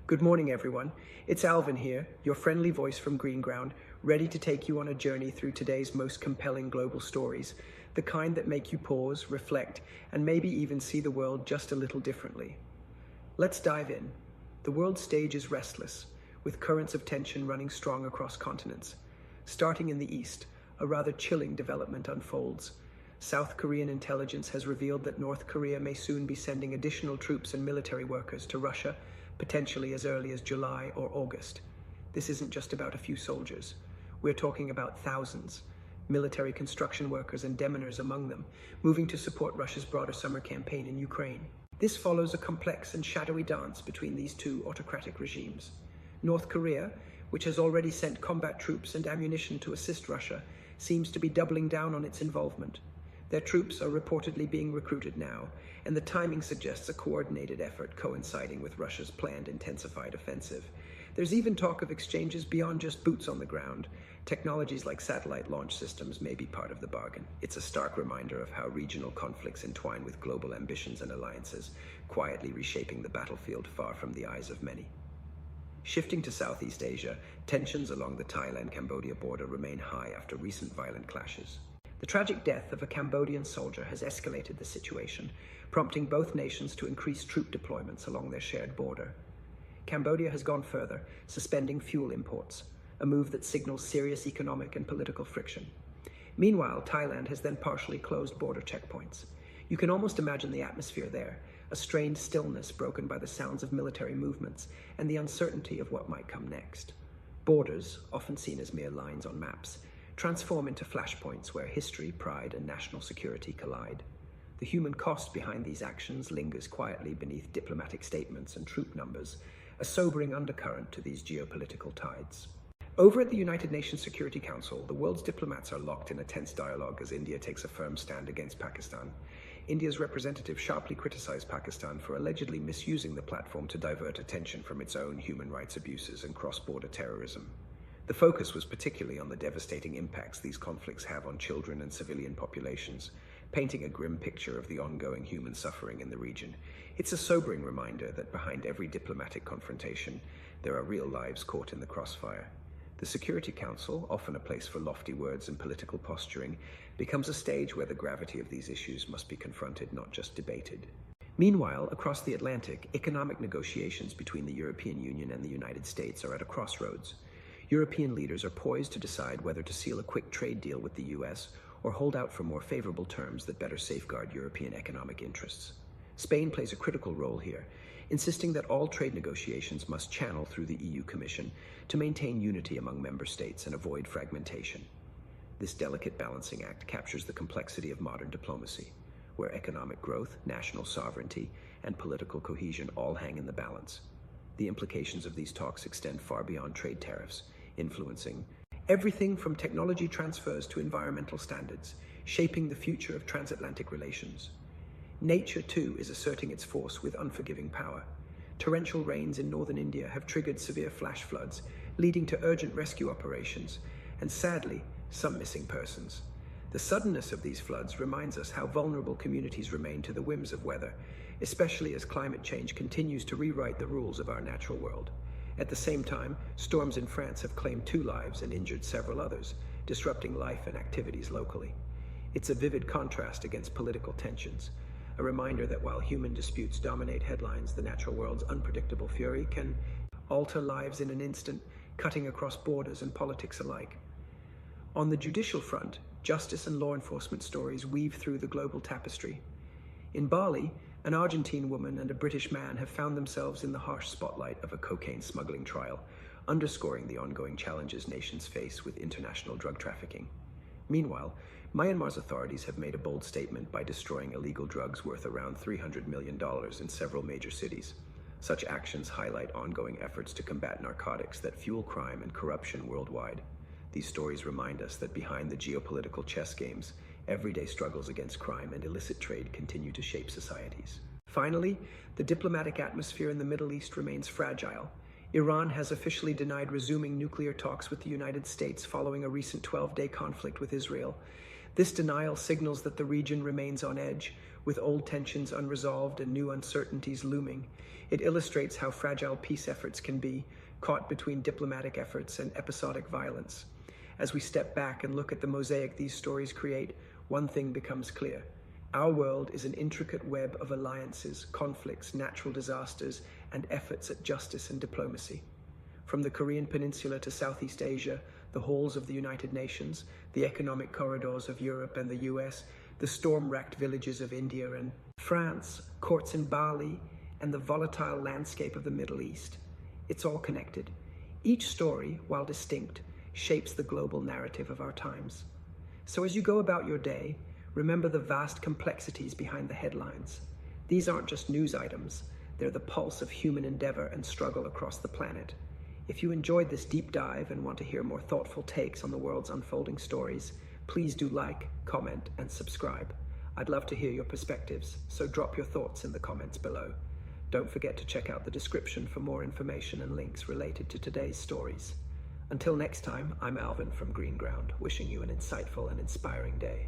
Good morning, everyone. It's Alvin here, your friendly voice from Green Ground, ready to take you on a journey through today's most compelling global stories, the kind that make you pause, reflect, and maybe even see the world just a little differently. Let's dive in. The world stage is restless, with currents of tension running strong across continents. Starting in the east, a rather chilling development unfolds. South Korean intelligence has revealed that North Korea may soon be sending additional troops and military workers to Russia, potentially as early as July or August. This isn't just about a few soldiers. We're talking about thousands, military construction workers and demoners among them, moving to support Russia's broader summer campaign in Ukraine. This follows a complex and shadowy dance between these two autocratic regimes. North Korea, which has already sent combat troops and ammunition to assist Russia, seems to be doubling down on its involvement. Their troops are reportedly being recruited now, and the timing suggests a coordinated effort coinciding with Russia's planned intensified offensive. There's even talk of exchanges beyond just boots on the ground. Technologies like satellite launch systems may be part of the bargain. It's a stark reminder of how regional conflicts entwine with global ambitions and alliances, quietly reshaping the battlefield far from the eyes of many. Shifting to Southeast Asia, tensions along the Thailand-Cambodia border remain high after recent violent clashes. The tragic death of a Cambodian soldier has escalated the situation, prompting both nations to increase troop deployments along their shared border. Cambodia has gone further, suspending fuel imports, a move that signals serious economic and political friction. Meanwhile, Thailand has then partially closed border checkpoints. You can almost imagine the atmosphere there, a strained stillness broken by the sounds of military movements and the uncertainty of what might come next. Borders, often seen as mere lines on maps, transform into flashpoints where history, pride, and national security collide. The human cost behind these actions lingers quietly beneath diplomatic statements and troop numbers, a sobering undercurrent to these geopolitical tides. Over at the United Nations Security Council, the world's diplomats are locked in a tense dialogue as India takes a firm stand against Pakistan. India's representative sharply criticized Pakistan for allegedly misusing the platform to divert attention from its own human rights abuses and cross-border terrorism. The focus was particularly on the devastating impacts these conflicts have on children and civilian populations, painting a grim picture of the ongoing human suffering in the region. It's a sobering reminder that behind every diplomatic confrontation, there are real lives caught in the crossfire. The Security Council, often a place for lofty words and political posturing, becomes a stage where the gravity of these issues must be confronted, not just debated. Meanwhile, across the Atlantic, economic negotiations between the European Union and the United States are at a crossroads. European leaders are poised to decide whether to seal a quick trade deal with the US or hold out for more favorable terms that better safeguard European economic interests. Spain plays a critical role here, insisting that all trade negotiations must channel through the EU Commission to maintain unity among member states and avoid fragmentation. This delicate balancing act captures the complexity of modern diplomacy, where economic growth, national sovereignty, and political cohesion all hang in the balance. The implications of these talks extend far beyond trade tariffs, influencing everything from technology transfers to environmental standards, shaping the future of transatlantic relations. Nature, too, is asserting its force with unforgiving power. Torrential rains in northern India have triggered severe flash floods, leading to urgent rescue operations, and sadly, some missing persons. The suddenness of these floods reminds us how vulnerable communities remain to the whims of weather, especially as climate change continues to rewrite the rules of our natural world. At the same time, storms in France have claimed 2 lives and injured several others, disrupting life and activities locally. It's a vivid contrast against political tensions, a reminder that while human disputes dominate headlines, the natural world's unpredictable fury can alter lives in an instant, cutting across borders and politics alike. On the judicial front, justice and law enforcement stories weave through the global tapestry. In Bali, an Argentine woman and a British man have found themselves in the harsh spotlight of a cocaine smuggling trial, underscoring the ongoing challenges nations face with international drug trafficking. Meanwhile, Myanmar's authorities have made a bold statement by destroying illegal drugs worth around $300 million in several major cities. Such actions highlight ongoing efforts to combat narcotics that fuel crime and corruption worldwide. These stories remind us that behind the geopolitical chess games, everyday struggles against crime and illicit trade continue to shape societies. Finally, the diplomatic atmosphere in the Middle East remains fragile. Iran has officially denied resuming nuclear talks with the United States following a recent 12-day conflict with Israel. This denial signals that the region remains on edge, with old tensions unresolved and new uncertainties looming. It illustrates how fragile peace efforts can be, caught between diplomatic efforts and episodic violence. As we step back and look at the mosaic these stories create, one thing becomes clear. Our world is an intricate web of alliances, conflicts, natural disasters, and efforts at justice and diplomacy. From the Korean Peninsula to Southeast Asia, the halls of the United Nations, the economic corridors of Europe and the US, the storm-racked villages of India and France, courts in Bali, and the volatile landscape of the Middle East. It's all connected. Each story, while distinct, shapes the global narrative of our times. So as you go about your day, remember the vast complexities behind the headlines. These aren't just news items, they're the pulse of human endeavor and struggle across the planet. If you enjoyed this deep dive and want to hear more thoughtful takes on the world's unfolding stories, please do like, comment, and subscribe. I'd love to hear your perspectives, so drop your thoughts in the comments below. Don't forget to check out the description for more information and links related to today's stories. Until next time, I'm Alvin from Green Ground, wishing you an insightful and inspiring day.